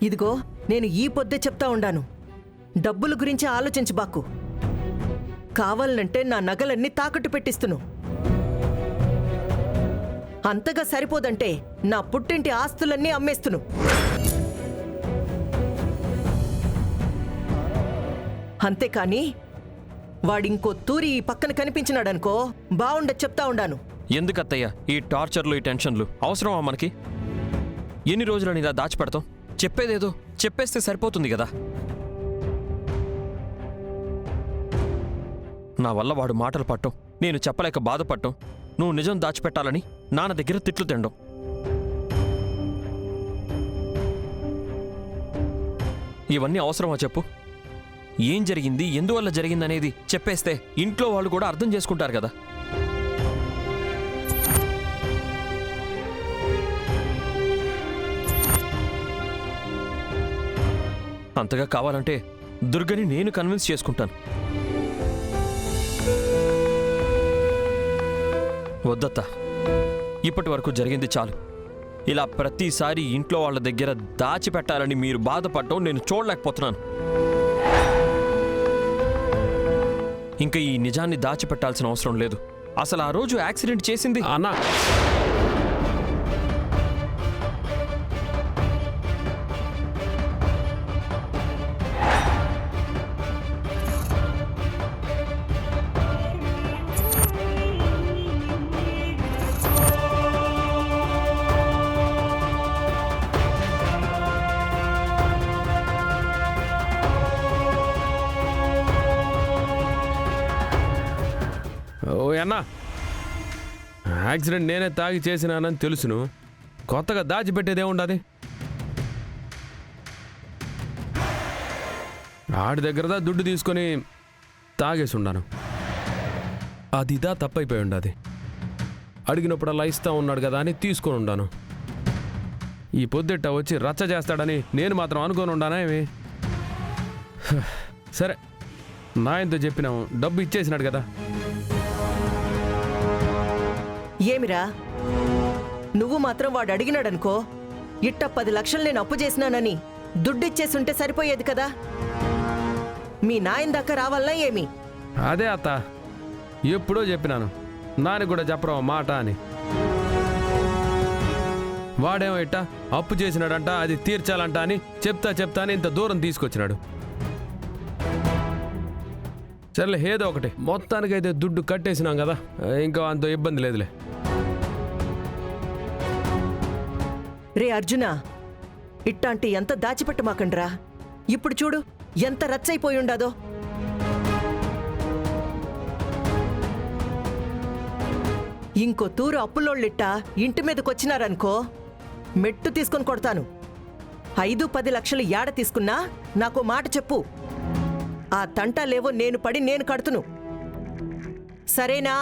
ఇదిగో నేను ఈ పొద్దే చెప్తా ఉండాను, డబ్బుల గురించి ఆలోచించబాకు. కావాలంటే నా నగలన్నీ తాకట్టు పెట్టిస్తును. అంతగా సరిపోదంటే నా పుట్టింటి ఆస్తులన్నీ అమ్మేస్తును. అంతేకాని వాడింకో తూరి ఈ పక్కన కనిపించినాడనుకో బావుండదు చెప్తా ఉండాను. ఎందుకత్తయ్య ఈ టార్చర్లు, ఈ టెన్షన్లు అవసరమా మనకి? ఎన్ని రోజులని ఇలా దాచిపెడతాం? చెప్పేదేదో చెప్పేస్తే సరిపోతుంది కదా. నా వల్ల వాడు మాటలు పట్టం, నేను చెప్పలేక బాధపడటం, నువ్వు నిజం దాచిపెట్టాలని నాన్న దగ్గర తిట్లు తినడం. ఇవన్నీ అవసరమా చెప్పు? ఏం జరిగింది, ఎందువల్ల జరిగిందనేది చెప్పేస్తే ఇంట్లో వాళ్ళు కూడా అర్థం చేసుకుంటారు కదా. అంతగా కావాలంటే దుర్గని నేను కన్విన్స్ చేసుకుంటాను. వద్దత్తా, ఇప్పటి వరకు జరిగింది చాలు. ఇలా ప్రతిసారి ఇంట్లో వాళ్ళ దగ్గర దాచిపెట్టాలని మీరు బాధపడటం నేను చూడలేకపోతున్నాను. ఇంకా ఈ నిజాన్ని దాచిపెట్టాల్సిన అవసరం లేదు. అసలు ఆ రోజు యాక్సిడెంట్ చేసింది అన్నా. ఓ అన్నా, యాక్సిడెంట్ నేనే తాగి చేసినానని తెలుసును, కొత్తగా దాచిపెట్టేదేముండదు. ఆడి దగ్గరదా దుడ్డు తీసుకొని తాగేసి ఉండాను. అదిదా తప్పైపోయి ఉండదు. అడిగినప్పుడల్లా ఇస్తా ఉన్నాడు కదా అని తీసుకొని ఉండాను. ఈ పొద్దుట వచ్చి రచ్చ చేస్తాడని నేను మాత్రం అనుకొని ఉండానా ఏమి? సరే, నా ఎంతో చెప్పినాము, డబ్బు ఇచ్చేసినాడు కదా. ఏమిరా, నువ్వు మాత్రం వాడు అడిగినాడనుకో ఇట్ట 10 లక్షలు నేను అప్పు చేసినానని దుడ్డిచ్చేసుంటే సరిపోయేది కదా. మీ నాయన దాకా రావాలనా ఏమి? అదే అత్త, ఎప్పుడో చెప్పినాను, నాని కూడా చెప్పరా మాట అని. వాడేమో ఇట్ట అప్పు చేసినాడంట, అది తీర్చాలంట అని చెప్తా అని ఇంత దూరం తీసుకొచ్చినాడు. సర్లే, ఏదో ఒకటి, మొత్తానికైతే దుడ్డు కట్టేసినాం కదా, ఇంకా అంత ఇబ్బంది లేదులే. రే అర్జున, ఇట్టాంటి ఎంత దాచిపెట్టమాకండ్రా. ఇప్పుడు చూడు ఎంత రచ్చైపోయి ఉండాదో. ఇంకో తూరు అప్పులోళ్ళిట్టా ఇంటి మీదకొచ్చినారనుకో మెట్టు తీసుకొని కొడతాను. 5-10 లక్షలు ఏడ తీసుకున్నా నాకు మాట చెప్పు. ఆ తంటాలేవో నేను పడి నేను కడుతును, సరేనా?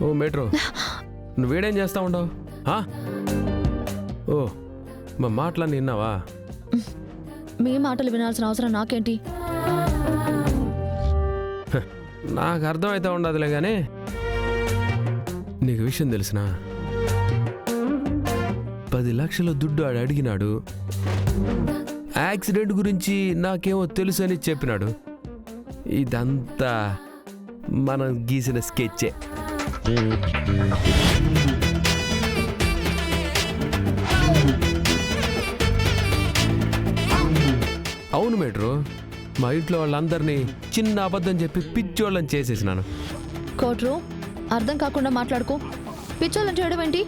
ఓ మేట్రో, నువ్వేడేం చేస్తా ఉండవు? ఓ, మా మాటలన్నీ విన్నావా? మీ మాటలు వినాల్సిన అవసరం నాకేంటి? నాకు అర్థమైతే ఉండదులే కానీ నీకు విషయం తెలిసినా, 10 లక్షల దుడ్డు ఆడు అడిగినాడు. యాక్సిడెంట్ గురించి నాకేమో తెలుసు అని చెప్పినాడు. ఇదంతా మనం గీసిన స్కెచ్చే. అవును మేట్రో, మా ఇంట్లో వాళ్ళందరినీ చిన్న అబద్ధం చెప్పి పిచ్చోళ్ళని చేసేసినాను. కోట్రు, అర్థం కాకుండా మాట్లాడుకో. పిచ్చోళ్ళంటే ఏడవేంటి?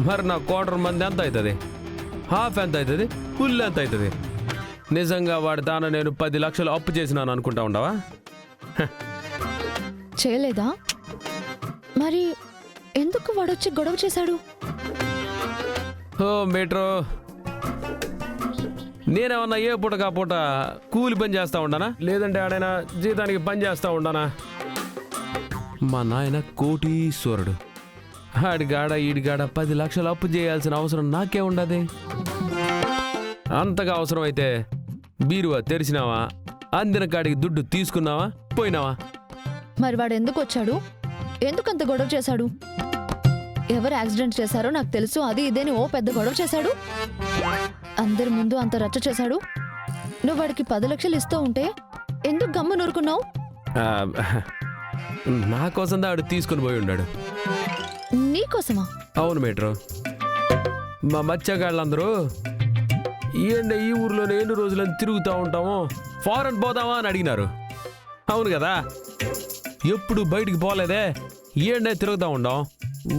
మరి నా 1/4 మంది ఎంత అవుతుంది? హాఫ్ ఎంత అవుతుంది? ఫుల్ ఎంత అవుతుంది? నిజంగా వాడి దాన నేను 10 లక్షలు అప్పు చేసినాను అనుకుంటా ఉండవా? చేయలేదా? మరి ఎందుకు వాడొచ్చి గొడవ చేశాడు? ఓ మీటరు, నేనేమన్నా ఏ పూట కా పూట కూలి పని చేస్తా ఉండానా, లేదంటే ఆడైనా జీతానికి పని చేస్తా ఉండానా? మా నాయన కోటీశ్వరుడు. ఆడిగాడ ఈడిగాడ 10 లక్షలు అప్పు చేయాల్సిన అవసరం నాకే ఉండదు. అంతగా అవసరమైతే బీరువా తెరిచినావా, అందిన కాడికి దుడ్డు తీసుకున్నావా, పోయినావా? మరి వాడు ఎందుకు వచ్చాడు? ఎందుకంత గొడవ చేశాడు? ఎవరు యాక్సిడెంట్ చేశారో నాకు తెలుసు, అది ఇదేని ఓ పెద్ద గొడవ చేశాడు. అందరి ముందు అంత రచ్చ చేశాడు. నువ్వు వాడికి 10 లక్షలు ఇస్తూ ఉంటే ఎందుకు గమ్ము నూరుకున్నావు? నా కోసం ఆడు తీసుకుని పోయి ఉన్నాడు. నీకోసమా? అవును మీటరు, మా మత్స్యగాళ్ళందరూ ఏంటి ఈ ఊర్లోనే ఎన్ని రోజులని తిరుగుతూ ఉంటామో, ఫారెన్ పోదామా అని అడిగినారు. అవును కదా, ఎప్పుడు బయటికి పోలేదే, ఏండే తిరుగుతూ ఉండాం,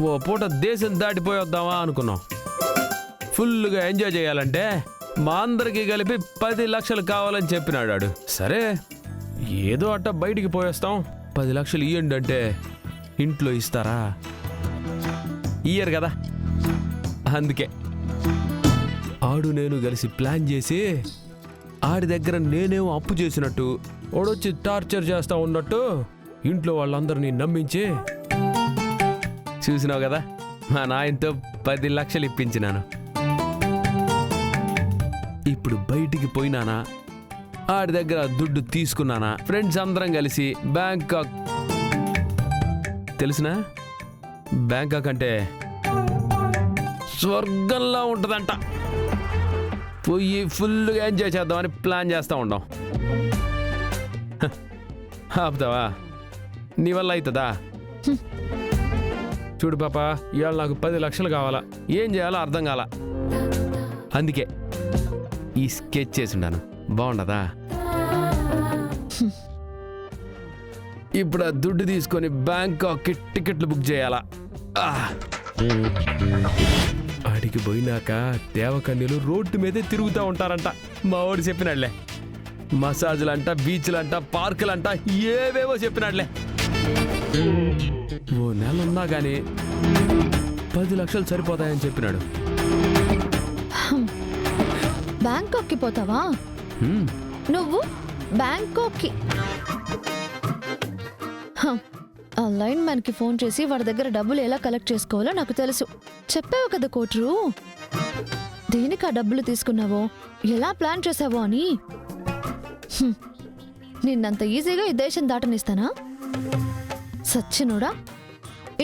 ఓ పూట దేశం దాటిపోయి వద్దామా అనుకున్నాం. ఫుల్గా ఎంజాయ్ చేయాలంటే మా అందరికీ కలిపి 10 లక్షలు కావాలని చెప్పినాడు ఆడు. సరే ఏదో అట్ట బయటికి పోయేస్తాం, 10 లక్షలు ఇయ్యండి అంటే ఇంట్లో ఇస్తారా? ఇయ్యరు కదా. అందుకే ఆడు నేను కలిసి ప్లాన్ చేసి ఆడి దగ్గర నేనేమో అప్పు చేసినట్టు, వాడొచ్చి టార్చర్ చేస్తా ఉన్నట్టు ఇంట్లో వాళ్ళందరినీ నమ్మించి, చూసినావు కదా మా నాయనతో 10 లక్షలు ఇప్పించినాను. ఇప్పుడు బయటికి పోయినానా, ఆడి దగ్గర దుడ్డు తీసుకున్నానా, ఫ్రెండ్స్ అందరం కలిసి బ్యాంకాక్, తెలిసినా బ్యాంకాక్ అంటే స్వర్గంలా ఉంటుందంట, పోయి ఫుల్గా ఎంజాయ్ చేద్దామని ప్లాన్ చేస్తూ ఉంటాం. ఆపుతావా? నీ వల్ల అవుతుందా? చూడు పాప, ఇవాళ నాకు 10 లక్షలు కావాలా, ఏం చేయాలో అర్థం కాల. అందుకే ఈ స్కెచ్ చేసిండాను, బాగుండదా? ఇప్పుడు ఆ దుడ్డు తీసుకొని బ్యాంకాక్కి టికెట్లు బుక్ చేయాలా? ఆడికి పోయినాక దేవకన్యలు రోడ్డు మీదే తిరుగుతూ ఉంటారంట. మా వాడు చెప్పినాడులే, మసాజులంట, బీచ్లంట, పార్కులంట, ఏవేవో చెప్పినాడులే. ఓ నెల ఉన్నా గానీ 10 లక్షలు సరిపోతాయని చెప్పినాడు. బ్యాంకాక్కి పోతావా నువ్వు? బ్యాంకాక్కి ఆ లైన్ మ్యాన్ కి ఫోన్ చేసి వాడి దగ్గర డబ్బులు ఎలా కలెక్ట్ చేసుకోవాలో నాకు తెలుసు. చెప్పావు కదా కోట్రు, దేనికి ఆ డబ్బులు తీసుకున్నావో, ఎలా ప్లాన్ చేసావో అని. నిన్నంత ఈజీగా ఈ దేశం దాటనిస్తానా? సచ్చినోడా,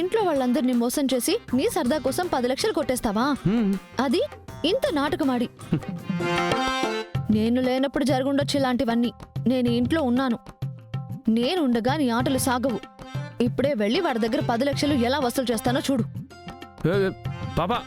ఇంట్లో వాళ్ళందరినీ మోసం చేసి నీ సరదా కోసం 10 లక్షలు కొట్టేస్తావా? అది ఇంత నాటకమాడి. నేను లేనప్పుడు జరుగుండొచ్చు ఇలాంటివన్నీ. నేను ఇంట్లో ఉన్నాను. నేనుండగా నీ ఆటలు సాగవు. ఇప్పుడే వెళ్ళి వాడి దగ్గర 10 లక్షలు ఎలా వసూలు చేస్తానో చూడు. పాపా